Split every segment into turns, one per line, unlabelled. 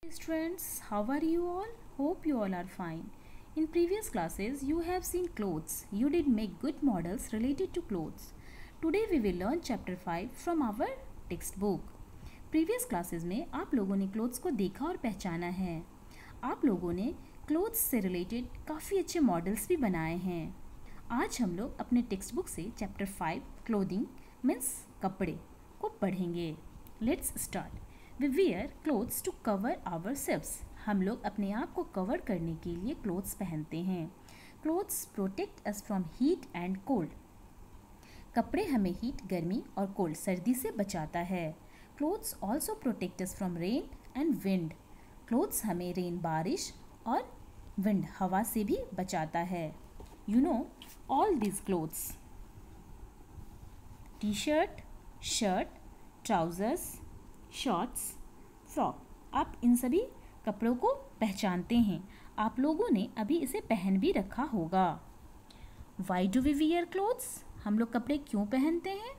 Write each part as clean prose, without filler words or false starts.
Hey students, how are you all? Hope you all are fine. In previous classes, you have seen clothes. You did make good models related to clothes. Today we will learn chapter 5 from our textbook. Previous classes में आप लोगों ने clothes को देखा और पहचाना है. आप लोगों ने क्लोथ्स से रिलेटेड काफ़ी अच्छे मॉडल्स भी बनाए हैं. आज हम लोग अपने टेक्स्ट बुक से चैप्टर 5 क्लोथिंग मीन्स कपड़े को पढ़ेंगे. Let's start. We wear clothes to cover ourselves. हम लोग अपने आप को कवर करने के लिए क्लोथ्स पहनते हैं. Clothes protect us from heat and cold. कपड़े हमें हीट, गर्मी और कोल्ड, सर्दी से बचाता है. Clothes also protect us from rain and wind. Clothes हमें रेन, बारिश और विंड, हवा से भी बचाता है. You know all these clothes, T shirt, shirt, trousers, shorts, frock. आप इन सभी कपड़ों को पहचानते हैं. आप लोगों ने अभी इसे पहन भी रखा होगा. Why do we wear clothes? हम लोग कपड़े क्यों पहनते हैं?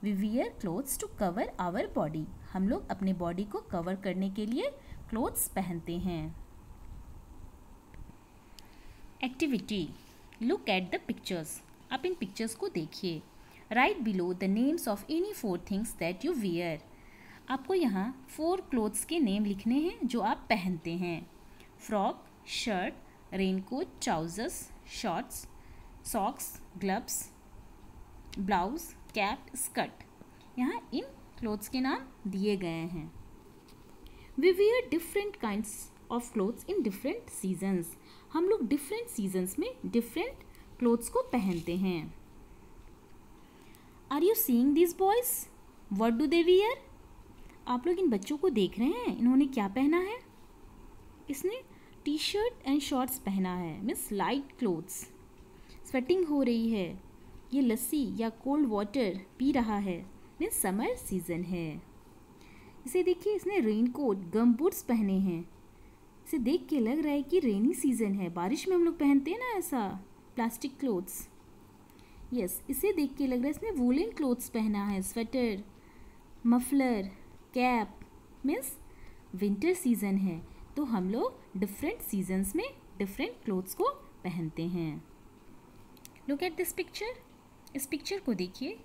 We wear clothes to cover our body. हम लोग अपने बॉडी को कवर करने के लिए क्लोथ्स पहनते हैं. Activity. Look at the pictures. आप इन पिक्चर्स को देखिए. Right below the names of any 4 things that you wear. आपको यहाँ 4 क्लोथ्स के नेम लिखने हैं जो आप पहनते हैं. Frock, shirt, raincoat, trousers, shorts, socks, gloves, blouse, cap, skirt. यहाँ इन क्लोथ्स के नाम दिए गए हैं. We wear different kinds of clothes in different seasons. हम लोग डिफरेंट सीजन्स में डिफरेंट क्लोथ्स को पहनते हैं. Are you seeing this boys? What do they wear? आप लोग इन बच्चों को देख रहे हैं, इन्होंने क्या पहना है? इसने टी शर्ट एंड शॉर्ट्स पहना है, मीन्स लाइट क्लोथ्स. स्वेटिंग हो रही है, ये लस्सी या कोल्ड वाटर पी रहा है, मीन्स समर सीजन है. इसे देखिए, इसने रेनकोट, गम बूट्स पहने हैं. इसे देख के लग रहा है कि रेनी सीजन है. बारिश में हम लोग पहनते हैं ना ऐसा प्लास्टिक क्लोथ्स. यस, इसे देख के लग रहा है इसने वूलन क्लोथ्स पहना है, sweater, muffler, cap, means winter season है. तो हम लोग डिफरेंट सीजन्स में डिफरेंट क्लोथ्स को पहनते हैं. Look at this picture. इस पिक्चर को देखिए,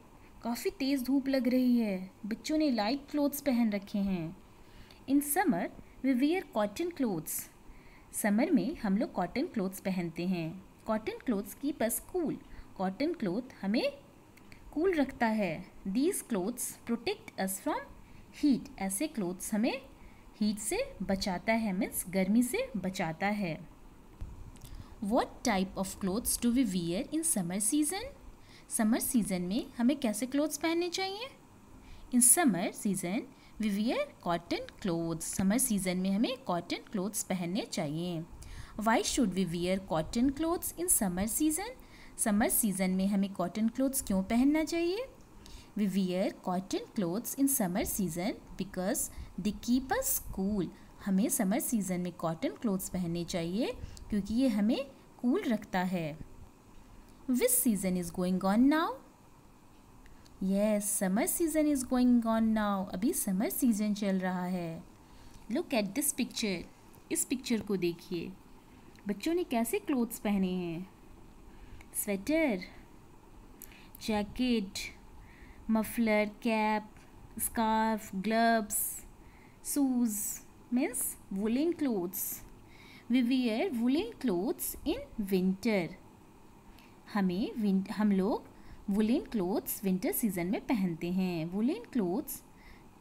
काफ़ी तेज़ धूप लग रही है. बच्चों ने लाइट क्लोथ्स पहन रखे हैं. In summer we wear cotton clothes. Summer में हम लोग कॉटन क्लोथ्स पहनते हैं. Cotton clothes keep us cool. Cotton cloth हमें कूल रखता है. These clothes protect us from heat. ऐसे क्लोथ्स हमें हीट से बचाता है, मीन्स गर्मी से बचाता है. What type of clothes do we wear in summer season? Summer season में हमें कैसे क्लोथ्स पहनने चाहिए? In summer season we wear cotton clothes. Summer season में हमें कॉटन क्लोथ्स पहनने चाहिए. Why should we wear cotton clothes in summer season? Summer season में हमें कॉटन क्लोथ्स क्यों पहनना चाहिए? We wear cotton clothes in summer season because they keep us cool. हमें समर सीजन में कॉटन क्लोथ्स पहनने चाहिए क्योंकि ये हमें कूल रखता है. Which season is going on now? Yes, summer season is going on now. अभी समर सीजन चल रहा है. Look at this picture. इस पिक्चर को देखिए. बच्चों ने कैसे क्लोथ्स पहने हैं? Sweater, jacket, muffler, cap, scarf, gloves, shoes, means woollen clothes. We wear woollen clothes in winter. हम लोग वुलन क्लोथ्स विंटर सीजन में पहनते हैं. Woollen clothes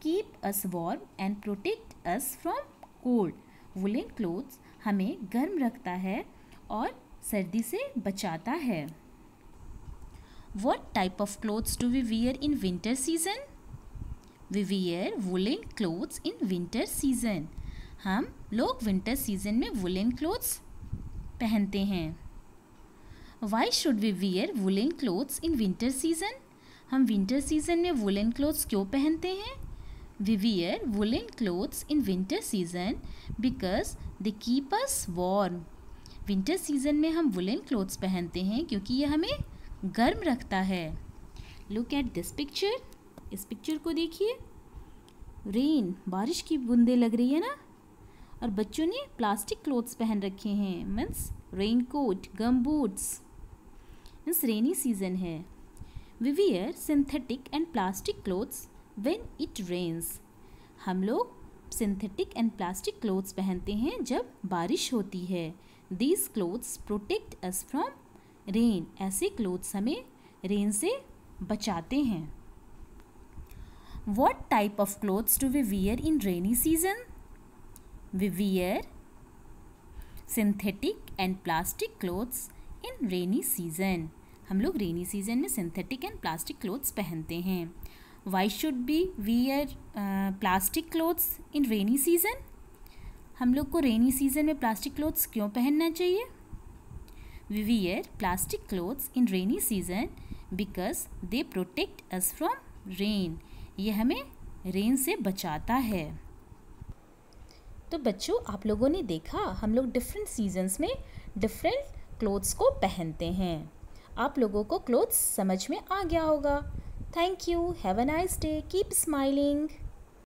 keep us warm and protect us from cold. Woollen clothes हमें गर्म रखता है और सर्दी से बचाता है. What type of clothes do we wear in winter season? We wear woolen clothes in winter season. हम लोग विंटर सीजन में वुलन क्लोथ्स पहनते हैं. Why should we wear woolen clothes in winter season? हम विंटर सीजन में woollen clothes क्यों पहनते हैं? We wear woolen clothes in winter season because they keep us warm. Winter season में हम वुलन क्लोथ्स पहनते हैं क्योंकि ये हमें गर्म रखता है. Look at this picture. इस पिक्चर को देखिए. रेन, बारिश की बूंदें लग रही है ना. और बच्चों ने प्लास्टिक क्लोथ्स पहन रखे हैं, means raincoat, gum boots, means rainy season है। We wear synthetic and plastic clothes when it rains. हम लोग सिंथेटिक एंड प्लास्टिक क्लोथ्स पहनते हैं जब बारिश होती है। These clothes protect us from rain. ऐसे क्लोथ्स हमें रेन से बचाते हैं। What type of clothes do we wear in rainy season? We wear synthetic and plastic clothes in rainy season. हम लोग रेनी सीजन में सिंथेटिक एंड प्लास्टिक क्लोथ्स पहनते हैं। Why should we wear plastic clothes in rainy season? हम लोग को rainy season में plastic clothes क्यों पहनना चाहिए? We wear plastic clothes in rainy season because they protect us from rain. ये हमें रेन से बचाता है। तो बच्चों, आप लोगों ने देखा हम लोग डिफरेंट सीजन्स में डिफरेंट क्लोथ्स को पहनते हैं। आप लोगों को क्लोथ्स समझ में आ गया होगा। Thank you. Have a nice day. Keep smiling.